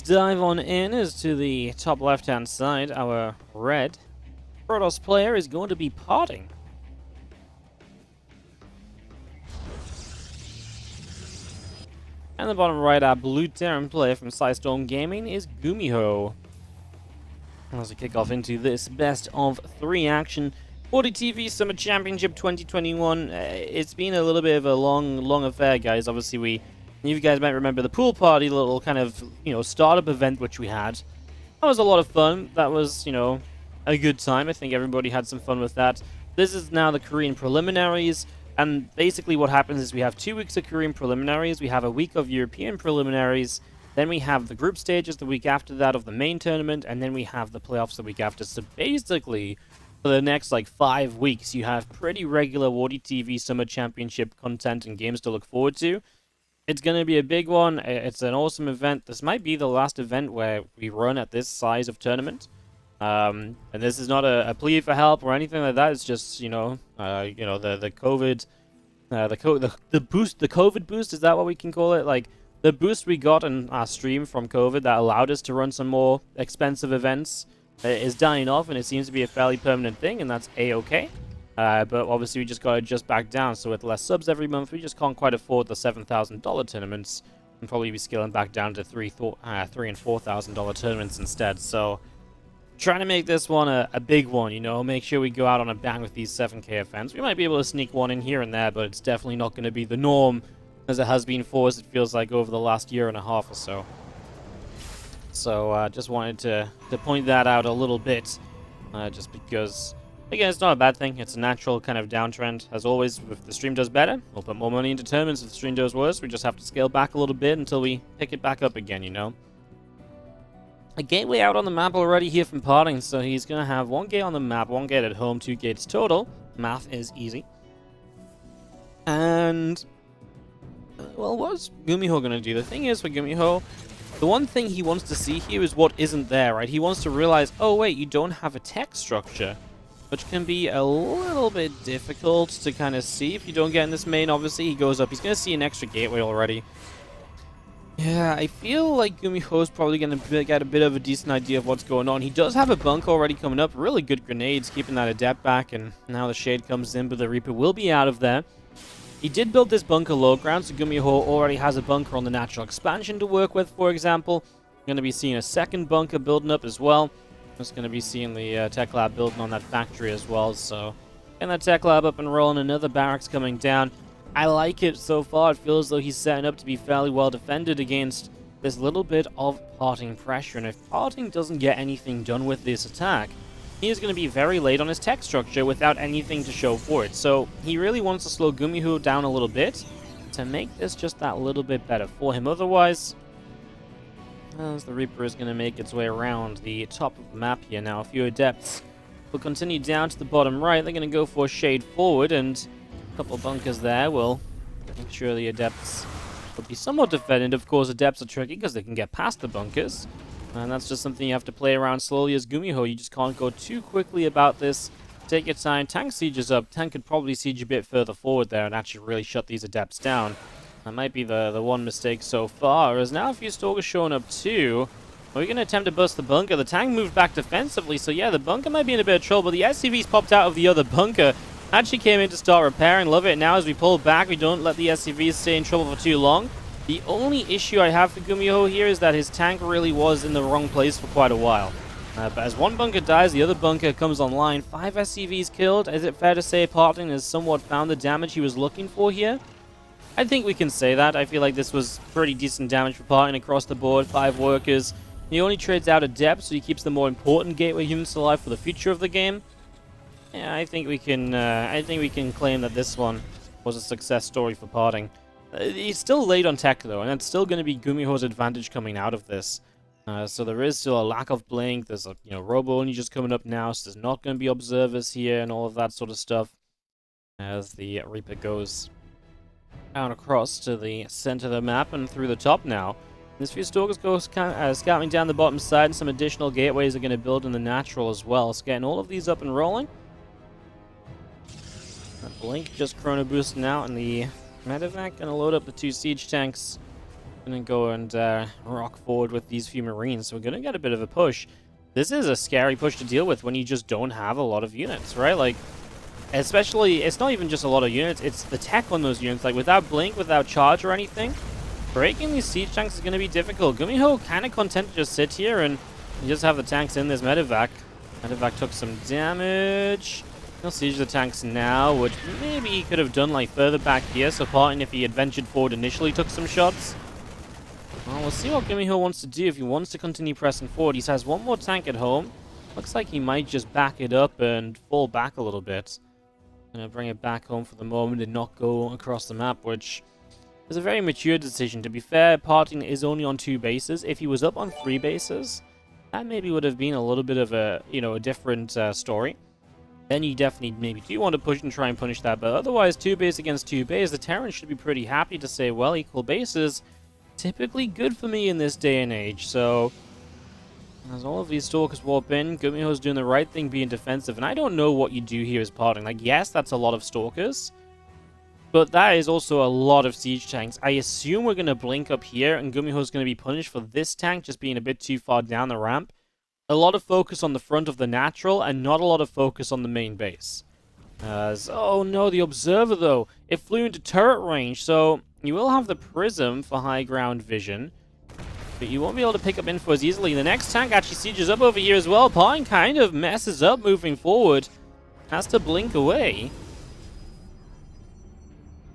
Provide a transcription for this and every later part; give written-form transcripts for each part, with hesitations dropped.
Let's dive on in as to the top left-hand side. Our red Protoss player is going to be PartinG. And the bottom right, our blue Terran player from Storm Gaming is GuMiho. As we kick off into this best of 3 action, WardiTV Summer Championship 2021. It's been a little bit of a long affair, guys. Obviously, you guys might remember the pool party, little kind of, startup event which we had. That was a lot of fun. That was, a good time. I think everybody had some fun with that. This is now the Korean Preliminaries. And basically what happens is we have 2 weeks of Korean Preliminaries, we have a week of European Preliminaries, then we have the group stages the week after that of the main tournament, and then we have the playoffs the week after. So basically, for the next 5 weeks, you have pretty regular WardiTV Summer Championship content and games to look forward to. It's going to be a big one. It's an awesome event. This might be the last event where we run at this size of tournament. And this is not a plea for help or anything like that. It's just, the COVID, the boost, the COVID boost. Is that what we can call it? Like the boost we got in our stream from COVID that allowed us to run some more expensive events is dying off, and it seems to be a fairly permanent thing, and that's a-okay. But obviously we just got to adjust back down. So with less subs every month, we just can't quite afford the $7,000 tournaments, and probably be scaling back down to $3,000 and $4,000 tournaments instead. So trying to make this one a big one, make sure we go out on a bang with these 7K events. We might be able to sneak one in here and there, but it's definitely not going to be the norm as it has been for us, it feels like, over the last year and a half or so. So just wanted to point that out a little bit, just because, again, it's not a bad thing. It's a natural kind of downtrend. As always, if the stream does better, we'll put more money into tournaments. If the stream does worse, we just have to scale back a little bit until we pick it back up again, A gateway out on the map already here from PartinG, so he's going to have 1 gate on the map, 1 gate at home, 2 gates total. Math is easy. And, well, what's GuMiho going to do? The thing is, for GuMiho, the one thing he wants to see here is what isn't there, right? He wants to realize, oh wait, you don't have a tech structure, which can be a little bit difficult to kind of see if you don't get in this main. Obviously, he goes up. He's going to see an extra gateway already. Yeah, I feel like GuMiho is probably going to get a bit of a decent idea of what's going on. He does have a bunker already coming up. Really good grenades, keeping that adept back. And now the Shade comes in, but the Reaper will be out of there. He did build this bunker low ground, so GuMiho already has a bunker on the natural expansion to work with, for example. We're going to be seeing a second bunker building up as well. Just going to be seeing the tech lab building on that factory as well. So, getting that tech lab up and rolling. Another barracks coming down. I like it so far. It feels as though he's setting up to be fairly well defended against this little bit of PartinG pressure. And if PartinG doesn't get anything done with this attack, he is going to be very late on his tech structure without anything to show for it. So he really wants to slow GuMiho down a little bit to make this just that little bit better for him. Otherwise, as the Reaper is going to make its way around the top of the map here now, a few adepts will continue down to the bottom right. They're going to go for a shade forward, and a couple of bunkers there will make sure the adepts will be somewhat defended. Of course, adepts are tricky because they can get past the bunkers, and that's just something you have to play around slowly as GuMiho. You just can't go too quickly about this. Take your time. Tank siege is up. Tank could probably siege a bit further forward there and actually really shut these adepts down. That might be the one mistake so far, as now a few stalkers showing up too. We're going to attempt to bust the bunker. The tank moved back defensively, so yeah, the bunker might be in a bit of trouble. The SCV's popped out of the other bunker. Actually came in to start repairing. Love it. Now as we pull back, we don't let the SCVs stay in trouble for too long. The only issue I have for GuMiho here is that his tank really was in the wrong place for quite a while. But as one bunker dies, the other bunker comes online. 5 SCVs killed. Is it fair to say PartinG has somewhat found the damage he was looking for here? I think we can say that. I feel like this was pretty decent damage for PartinG across the board. 5 workers. He only trades out adept, so he keeps the more important gateway units alive for the future of the game. Yeah, I think we can claim that this one was a success story for PartinG. He's still late on tech though, and it's still going to be GuMiho's advantage coming out of this. So there is still a lack of blink. There's a robo only just coming up now, so there's not going to be observers here and all of that sort of stuff. As the Reaper goes down across to the center of the map and through the top now. This few stalkers go scouting down the bottom side, and some additional gateways are going to build in the natural as well. So getting all of these up and rolling. That blink just chrono boosting out, and the medevac going to load up the 2 siege tanks. Gonna go and rock forward with these few Marines. So we're gonna get a bit of a push. This is a scary push to deal with when you just don't have a lot of units, right? Like, especially, it's not even just a lot of units, it's the tech on those units. Like, without Blink, without Charge or anything, breaking these siege tanks is gonna be difficult. GuMiho kind of content to just sit here and just have the tanks in this medevac. Medevac took some damage. He'll siege the tanks now, which maybe he could have done like further back here. So PartinG, if he had ventured forward initially, took some shots. Well, we'll see what GuMiho wants to do if he wants to continue pressing forward. He has one more tank at home. Looks like he might just back it up and fall back a little bit. Gonna bring it back home for the moment and not go across the map, which is a very mature decision. To be fair, PartinG is only on 2 bases. If he was up on 3 bases, that maybe would have been a little bit of a, a different story. Then you definitely maybe do want to push and try and punish that. But otherwise, 2 base against 2 base, the Terran should be pretty happy to say, well, equal bases, typically good for me in this day and age. So, as all of these Stalkers warp in, GuMiho's doing the right thing being defensive. And I don't know what you do here as PartinG. Like, yes, that's a lot of Stalkers, but that is also a lot of siege tanks. I assume we're going to blink up here, and GuMiho's going to be punished for this tank just being a bit too far down the ramp. A lot of focus on the front of the natural, and not a lot of focus on the main base. Oh no, the Observer though. It flew into turret range, so you will have the Prism for high ground vision, but you won't be able to pick up info as easily. The next tank actually sieges up over here as well. PartinG kind of messes up moving forward. Has to blink away.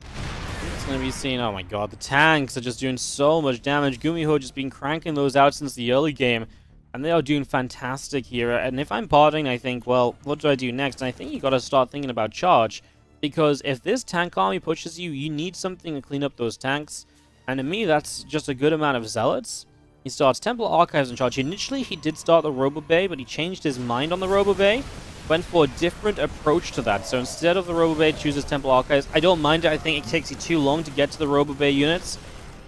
It's going to be seen. Oh my god, the tanks are just doing so much damage. GuMiho just been cranking those out since the early game. And they are doing fantastic here. And if I'm PartinG, I think, well, what do I do next? And I think you got to start thinking about charge. Because if this tank army pushes you, you need something to clean up those tanks. And to me, that's just a good amount of zealots. He starts Temple Archives in charge. Initially, he did start the Robo Bay, but he changed his mind on the Robo Bay. Went for a different approach to that. So instead of the Robo Bay, chooses Temple Archives. I don't mind it. I think it takes you too long to get to the Robo Bay units.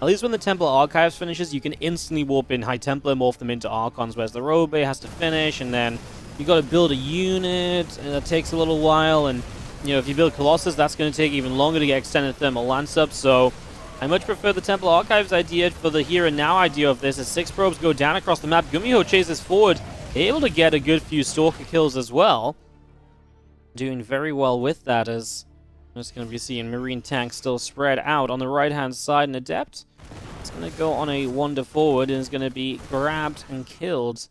At least when the Temple Archives finishes, you can instantly warp in High Templar, morph them into Archons, whereas the Robo Bay has to finish, and then you got to build a unit, and that takes a little while, and, if you build Colossus, that's going to take even longer to get extended Thermal Lance up, so I much prefer the Temple Archives idea for the here and now idea of this, as 6 probes go down across the map. GuMiho chases forward, able to get a good few Stalker kills as well. Doing very well with that, as I'm just going to be seeing Marine tanks still spread out on the right-hand side, and Adept. It's going to go on a wander forward and is going to be grabbed and killed.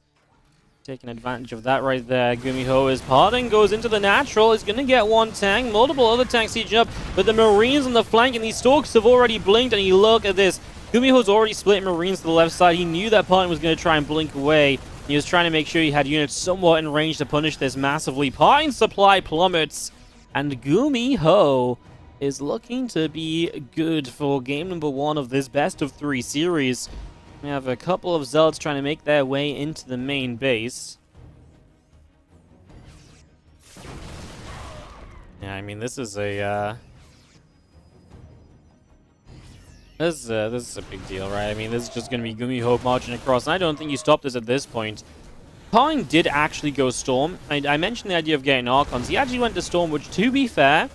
Taking advantage of that right there. GuMiho is PartinG, goes into the natural. Is going to get one tank. Multiple other tanks sieging up. But the Marines on the flank and these Stalkers have already blinked. And you look at this. GuMiho's already split Marines to the left side. He knew that PartinG was going to try and blink away. He was trying to make sure he had units somewhat in range to punish this massively. PartinG's supply plummets. And GuMiho is looking to be good for game number 1 of this best of 3 series. We have a couple of Zealots trying to make their way into the main base. Yeah, I mean, this is a this is a big deal, right? I mean, this is just going to be GuMiho marching across, and I don't think you stop this at this point. PartinG did actually go Storm. I mentioned the idea of getting Archons. He actually went to Storm, which, to be fair,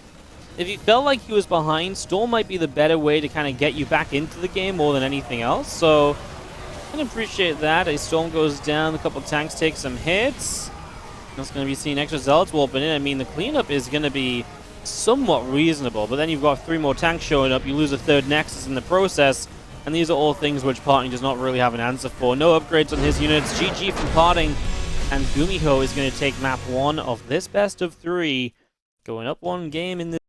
if you felt like he was behind, Storm might be the better way to kind of get you back into the game more than anything else. So, I can appreciate that. A Storm goes down, a couple of tanks take some hits. That's going to be seeing extra Zealots warping in. I mean, the cleanup is going to be somewhat reasonable, but then you've got 3 more tanks showing up. You lose a 3rd Nexus in the process, and these are all things which PartinG does not really have an answer for. No upgrades on his units. GG from PartinG, and GuMiho is going to take map 1 of this best of 3, going up 1 game in this.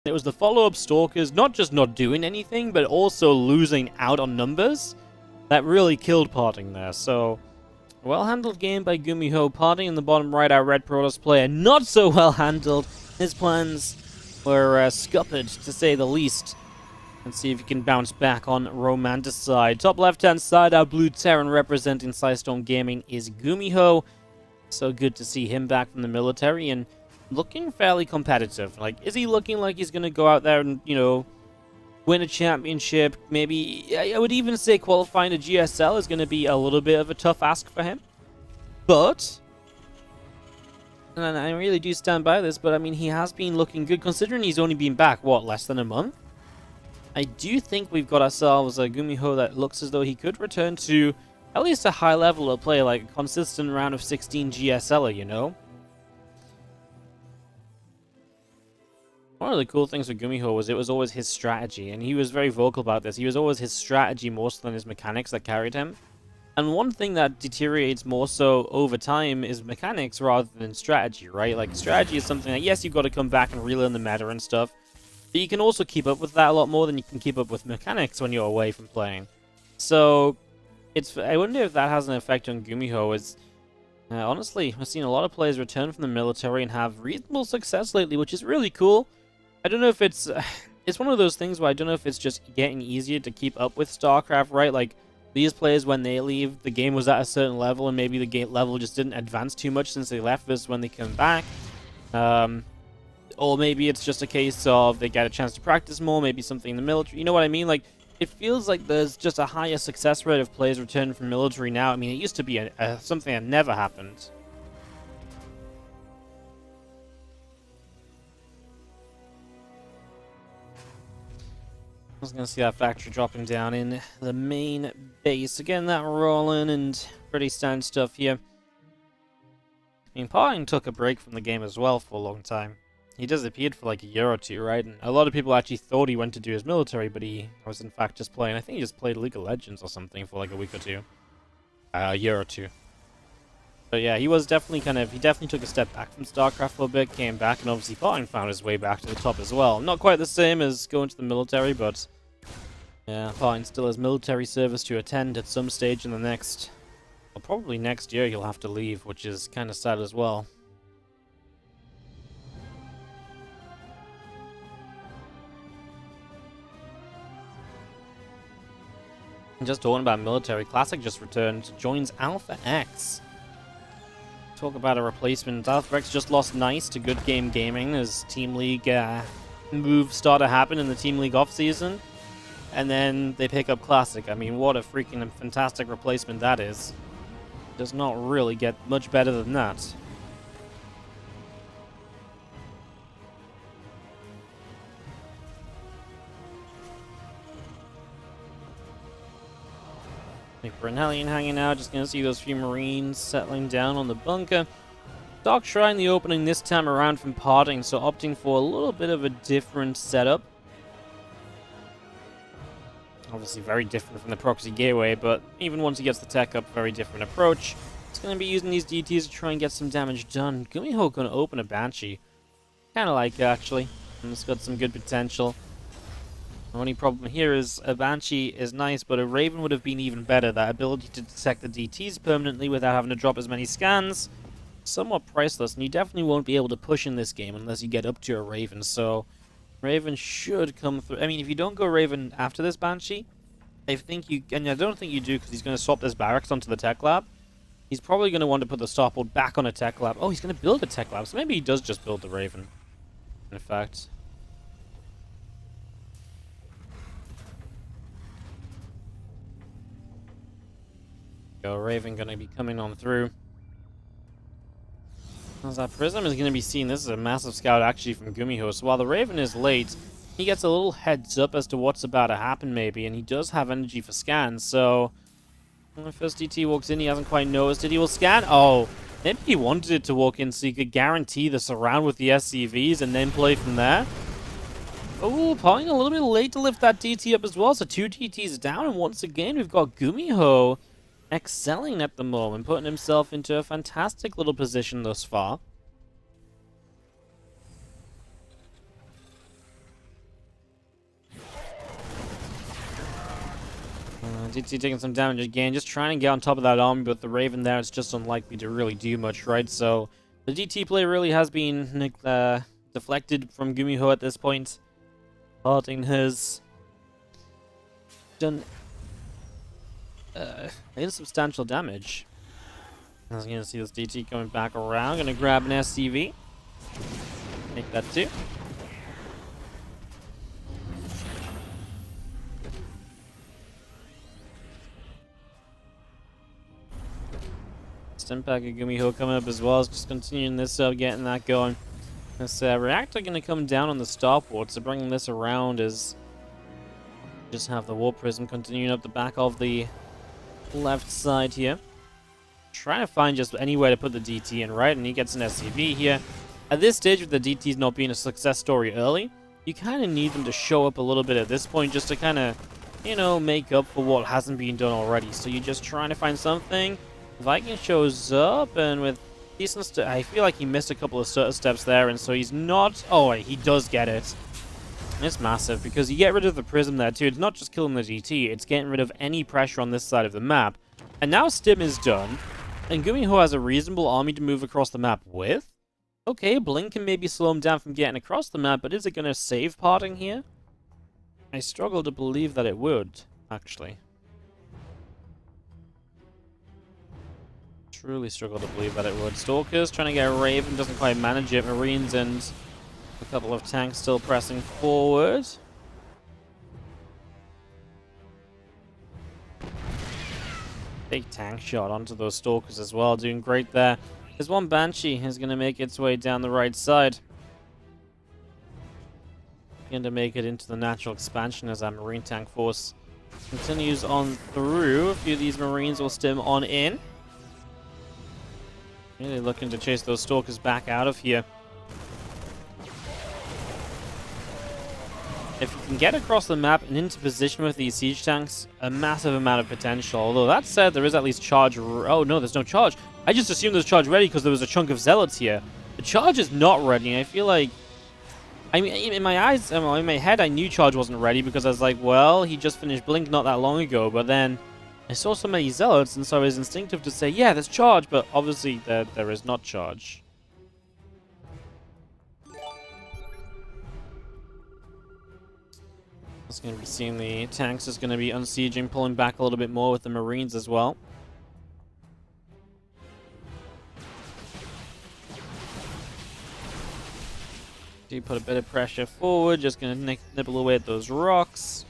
It was the follow-up Stalkers, not just not doing anything, but also losing out on numbers, that really killed PartinG there. So, well-handled game by GuMiho. PartinG in the bottom right, our Red Protoss player, not so well-handled. His plans were scuppered, to say the least. Let's see if he can bounce back on Romanticide. Top left-hand side, our Blue Terran representing Sidestorm Gaming is GuMiho. So good to see him back from the military, and looking fairly competitive. Like, is he looking like he's going to go out there and, win a championship? Maybe, I would even say qualifying a GSL is going to be a little bit of a tough ask for him. But, and I really do stand by this, but I mean, he has been looking good, considering he's only been back, what, less than a month? I do think we've got ourselves a GuMiho that looks as though he could return to at least a high level of play, like a consistent round of 16 GSLer, you know? One of the cool things with GuMiho was it was always his strategy, and he was very vocal about this. He was always his strategy more so than his mechanics that carried him. And one thing that deteriorates more so over time is mechanics rather than strategy, right? Like, strategy is something that, yes, you've got to come back and relearn the meta and stuff, but you can also keep up with that a lot more than you can keep up with mechanics when you're away from playing. So, I wonder if that has an effect on GuMiho. Honestly, I've seen a lot of players return from the military and have reasonable success lately, which is really cool. I don't know if it's... it's one of those things where I don't know if it's just getting easier to keep up with Starcraft, right? Like, these players, when they leave, the game was at a certain level, and maybe the game level just didn't advance too much since they left versus when they come back. Or maybe it's just a case of they get a chance to practice more, maybe something in the military. You know what I mean? Like, it feels like there's just a higher success rate of players returning from military now. I mean, it used to be something that never happened. I was going to see that factory dropping down in the main base. Again, that rolling and pretty standard stuff here. I mean, PartinG took a break from the game as well for a long time. He disappeared for like a year or two, right? And a lot of people actually thought he went to do his military, but he was in fact just playing. I think he just played League of Legends or something for like a week or two. A year or two. But yeah, he was definitely he definitely took a step back from Starcraft for a bit, came back, and obviously PartinG found his way back to the top as well. Not quite the same as going to the military, but yeah, PartinG still has military service to attend at some stage in the next... Well, probably next year he'll have to leave, which is kind of sad as well. Just talking about military, Classic just returned, joins Alpha X. Talk about a replacement. Alpha X just lost Nice to Good Game Gaming as Team League moves start to happen in the Team League offseason. And then they pick up Classic. I mean, what a freaking fantastic replacement that is. Does not really get much better than that. Brunellian hanging out, just gonna see those few Marines settling down on the bunker. Dark Shrine the opening this time around from PartinG, so opting for a little bit of a different setup. Obviously very different from the proxy gateway, but even once he gets the tech up, very different approach. He's gonna be using these DTs to try and get some damage done. GuMiho gonna open a Banshee. Kinda like it, actually. And it's got some good potential. The only problem here is a Banshee is nice, but a Raven would have been even better. That ability to detect the DTs permanently without having to drop as many scans, somewhat priceless, and you definitely won't be able to push in this game unless you get up to a Raven, so Raven should come through. I mean, if you don't go Raven after this Banshee, I think you, and I don't think you do because he's going to swap this barracks onto the tech lab. He's probably going to want to put the starport back on a tech lab. Oh, he's going to build a tech lab, so maybe he does just build the Raven, in fact. Go Raven going to be coming on through. As that Prism is going to be seen, this is a massive scout actually from GuMiho. So while the Raven is late, he gets a little heads up as to what's about to happen maybe, and he does have energy for scans. So when the first DT walks in, he hasn't quite noticed it. He will scan. Oh, maybe he wanted it to walk in so he could guarantee the surround with the SCVs and then play from there. Oh, PartinG a little bit late to lift that DT up as well. So 2 DTs down, and once again we've got GuMiho excelling at the moment, putting himself into a fantastic little position thus far. DT taking some damage again, just trying to get on top of that army, but the Raven there is just unlikely to really do much, right? So the DT play really has been deflected from GuMiho at this point. PartinG has done insubstantial damage. I was gonna see this DT coming back around. Gonna grab an SCV. Take that too. Impact of GuMiho coming up as well. It's just continuing this up, getting that going. This reactor gonna come down on the starport, so bringing this around is Just have the Warp Prism continuing up the back of the left side here. Trying to find just anywhere to put the DT in, right? And he gets an SCV here. At this stage, with the DTs not being a success story early, you kind of need them to show up a little bit at this point just to kind of, you know, make up for what hasn't been done already. So you're just trying to find something. Viking shows up, and with decent I feel like he missed a couple of steps there, and so he's not... Oh, wait, he does get it. It's massive, because you get rid of the Prism there, too. It's not just killing the DT, it's getting rid of any pressure on this side of the map. And now Stim is done, and GuMiho has a reasonable army to move across the map with. Okay, Blink can maybe slow him down from getting across the map, but is it going to save PartinG here? I struggle to believe that it would, actually. Truly struggle to believe that it would. Stalkers trying to get a Raven, doesn't quite manage it. Marines and a couple of tanks still pressing forward. Big tank shot onto those Stalkers as well, doing great there. There's one Banshee is going to make its way down the right side. Going to make it into the natural expansion as our Marine tank force continues on through. A few of these Marines will stim on in. Really looking to chase those Stalkers back out of here. If you can get across the map and into position with these siege tanks, a massive amount of potential. Although that said, there is at least charge... Oh no, there's no charge. I just assumed there's charge ready because there was a chunk of zealots here. The charge is not ready, and I feel like... I mean, in my eyes, in my head, I knew charge wasn't ready because I was like, well, he just finished Blink not that long ago, but then... I saw so many zealots, and so I was instinctive to say, yeah, there's charge, but obviously there is not charge. It's going to be seeing the tanks is going to be unsieging, pulling back a little bit more with the Marines as well. Do put a bit of pressure forward, just going to nibble away at those rocks.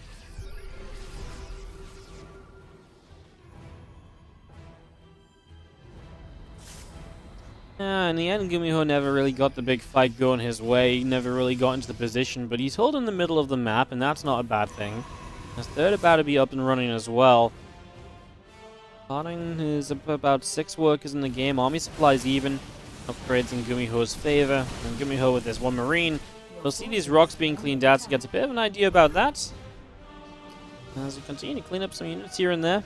In the end, GuMiho never really got the big fight going his way. He never really got into the position, but he's holding the middle of the map, and that's not a bad thing. His third about to be up and running as well. PartinG is about 6 workers in the game. Army supplies even. Upgrades in GuMiho's favor. And GuMiho with this one Marine. We'll see these rocks being cleaned out, so gets a bit of an idea about that. As we continue to clean up some units here and there.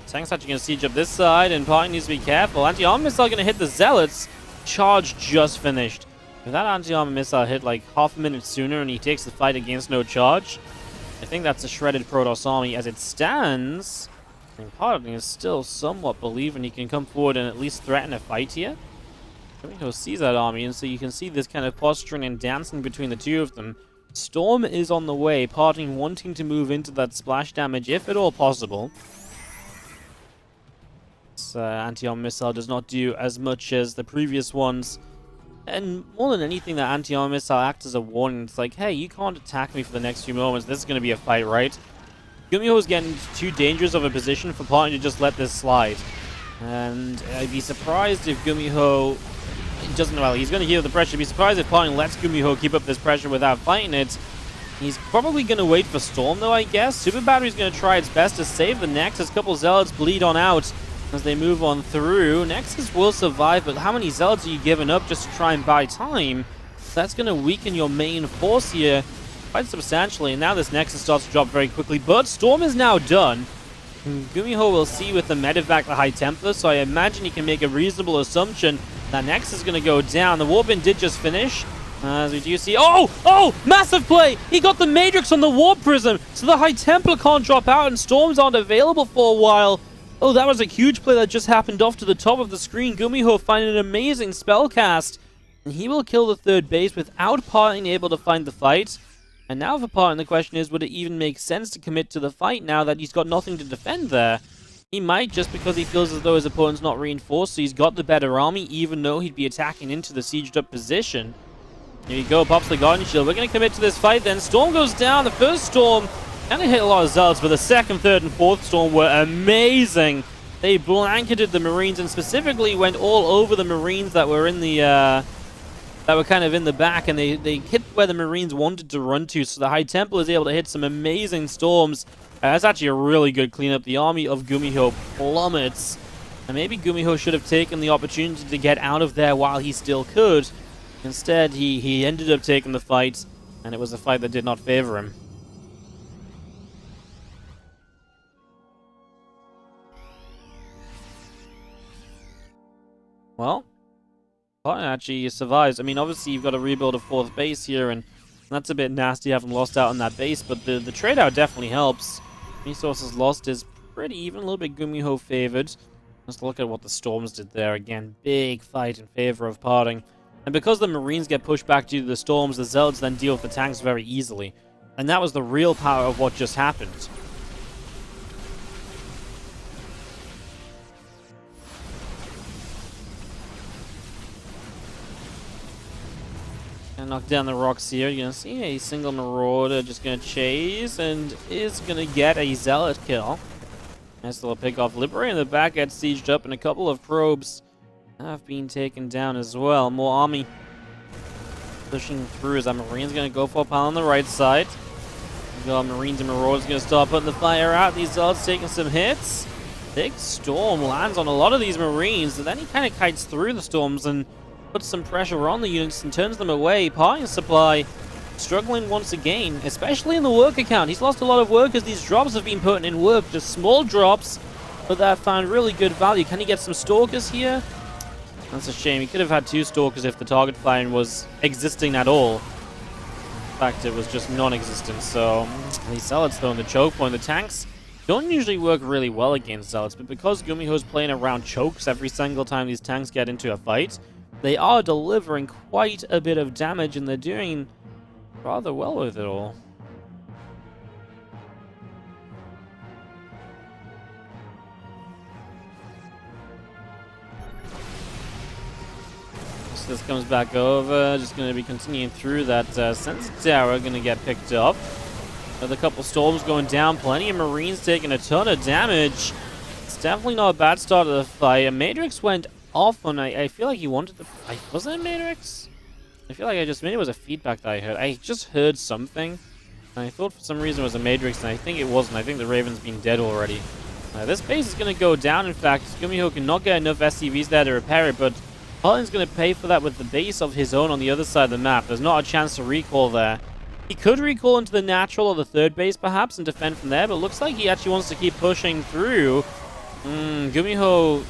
Tank's actually going to siege up this side, and PartinG needs to be careful. Anti-armor missile going to hit the zealots. Charge just finished. If that anti-armor missile hit like half a minute sooner and he takes the fight against no charge, I think that's a shredded Protoss army. As it stands, and PartinG is still somewhat believing he can come forward and at least threaten a fight here. GuMiho sees that army, and so you can see this kind of posturing and dancing between the two of them. Storm is on the way. PartinG wanting to move into that splash damage if at all possible. Anti-armor missile does not do as much as the previous ones, and more than anything, that anti-armor missile acts as a warning. It's like, hey, you can't attack me for the next few moments. This is going to be a fight, right? GuMiho is getting too dangerous of a position for PartinG to just let this slide, and I'd be surprised if GuMiho doesn't. Well, he's going to heal the pressure. I'd be surprised if PartinG lets GuMiho keep up this pressure without fighting it. He's probably going to wait for Storm, though, I guess. Super Battery's going to try its best to save the Nexus. A couple Zealots bleed on out as they move on through. Nexus will survive, but how many Zealots are you giving up just to try and buy time? That's going to weaken your main force here quite substantially, and now this Nexus starts to drop very quickly, but Storm is now done. GuMiho will see with the medevac the High Templar, so I imagine he can make a reasonable assumption that Nexus is going to go down. The Warbin did just finish. As we do see... Oh! Massive play! He got the Matrix on the Warp Prism, so the High Templar can't drop out, and Storms aren't available for a while. Oh, that was a huge play that just happened off to the top of the screen. GuMiho finding an amazing spell cast, and he will kill the third base without PartinG able to find the fight. And now for PartinG, the question is, would it even make sense to commit to the fight now that he's got nothing to defend there? He might, just because he feels as though his opponent's not reinforced, so he's got the better army, even though he'd be attacking into the sieged up position. Here you go, pops the Guardian Shield. We're going to commit to this fight then. Storm goes down. The first Storm kind of hit a lot of Zealots, but the second, third, and fourth Storm were amazing. They blanketed the Marines and specifically went all over the Marines that were in the that were kind of in the back, and they hit where the Marines wanted to run to, so the High Temple is able to hit some amazing storms. That's actually a really good cleanup. The army of GuMiho plummets, and maybe GuMiho should have taken the opportunity to get out of there while he still could. Instead, he ended up taking the fight, and it was a fight that did not favor him. Well, PartinG actually survives. I mean, obviously you've got to rebuild a 4th base here, and that's a bit nasty having lost out on that base, but the trade-out definitely helps. Resources lost is pretty even, a little bit GuMiho favored. Let's look at what the Storms did there. Again, big fight in favor of PartinG. And because the Marines get pushed back due to the Storms, the Zealots then deal with the tanks very easily. And that was the real power of what just happened. And knock down the rocks here. You're going to see a single Marauder just going to chase and is going to get a Zealot kill. Nice little pick off. Liberator in the back gets sieged up, and a couple of probes have been taken down as well. More army pushing through as that Marine's going to go for a pile on the right side. We've got Marines and Marauders going to start putting the fire out. These Zealots taking some hits. Big storm lands on a lot of these Marines, and then he kind of kites through the storms and puts some pressure on the units and turns them away. PartinG's supply struggling once again, especially in the worker count. He's lost a lot of workers. These drops have been putting in work, just small drops, but that found really good value. Can he get some Stalkers here? That's a shame. He could have had 2 Stalkers if the target firing was existing at all. In fact, it was just non-existent, so these Zealots though in the choke point. The tanks don't usually work really well against Zealots, but because GuMiho's playing around chokes every single time these tanks get into a fight, they are delivering quite a bit of damage, and they're doing rather well with it all. So this comes back over, just going to be continuing through that sensor tower, going to get picked up. Another couple storms going down, plenty of Marines taking a ton of damage. It's definitely not a bad start of the fight. And Matrix went off on, I feel like he wanted the... wasn't it Matrix? I feel like maybe it was a feedback that I heard. I just heard something, and I thought for some reason it was a Matrix, and I think it wasn't. I think the Raven's been dead already. This base is going to go down, in fact. GuMiho cannot get enough SCVs there to repair it, but PartinG's going to pay for that with the base of his own on the other side of the map. There's not a chance to recall there. He could recall into the natural or the 3rd base, perhaps, and defend from there, but it looks like he actually wants to keep pushing through. GuMiho...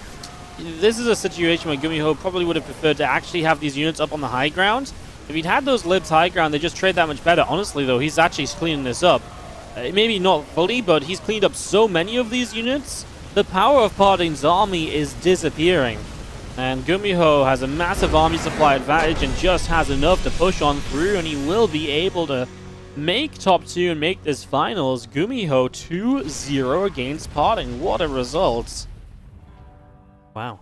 This is a situation where GuMiho probably would have preferred to actually have these units up on the high ground. If he'd had those libs high ground, they just trade that much better. Honestly, though, he's actually cleaning this up. Maybe not fully, but he's cleaned up so many of these units. The power of PartinG's army is disappearing. And GuMiho has a massive army supply advantage and just has enough to push on through, and he will be able to make top 2 and make this finals. GuMiho 2-0 against PartinG. What a result. Wow.